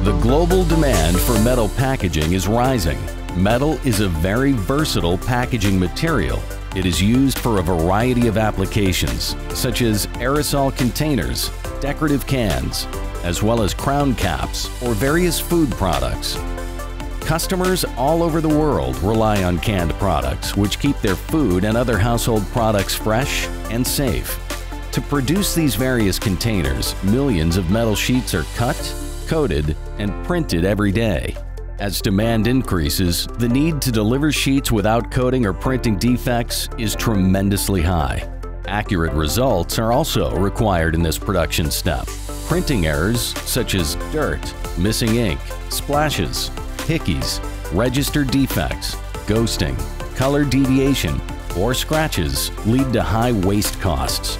The global demand for metal packaging is rising. Metal is a very versatile packaging material. It is used for a variety of applications, such as aerosol containers, decorative cans, as well as crown caps or various food products. Customers all over the world rely on canned products, which keep their food and other household products fresh and safe. To produce these various containers, millions of metal sheets are cut, coated, and printed every day. As demand increases, the need to deliver sheets without coating or printing defects is tremendously high. Accurate results are also required in this production step. Printing errors such as dirt, missing ink, splashes, hickeys, registered defects, ghosting, color deviation, or scratches lead to high waste costs.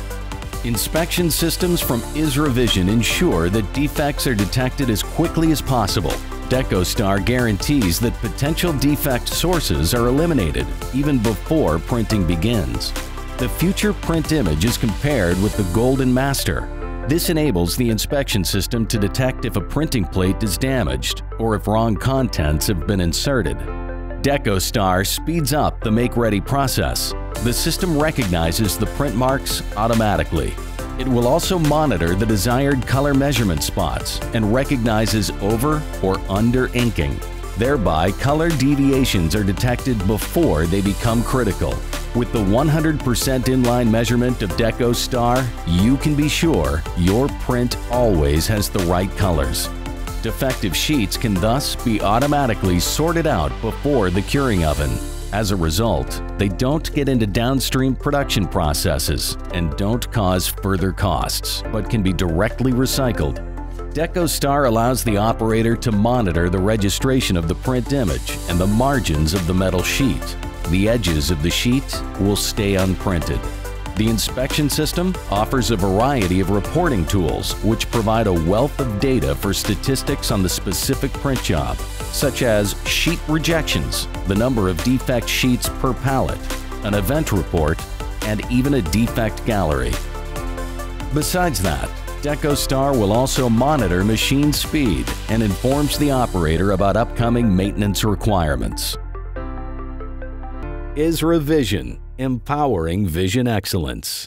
Inspection systems from IsraVision ensure that defects are detected as quickly as possible. DecoSTAR guarantees that potential defect sources are eliminated even before printing begins. The future print image is compared with the Golden Master. This enables the inspection system to detect if a printing plate is damaged or if wrong contents have been inserted. DecoSTAR speeds up the make-ready process. The system recognizes the print marks automatically. It will also monitor the desired color measurement spots and recognizes over or under inking. Thereby, color deviations are detected before they become critical. With the 100% inline measurement of DecoSTAR, you can be sure your print always has the right colors. Defective sheets can thus be automatically sorted out before the curing oven. As a result, they don't get into downstream production processes and don't cause further costs, but can be directly recycled. DecoSTAR allows the operator to monitor the registration of the print image and the margins of the metal sheet. The edges of the sheet will stay unprinted. The inspection system offers a variety of reporting tools which provide a wealth of data for statistics on the specific print job, such as sheet rejections, the number of defect sheets per pallet, an event report, and even a defect gallery. Besides that, DecoSTAR will also monitor machine speed and informs the operator about upcoming maintenance requirements. IsraVision, empowering vision excellence.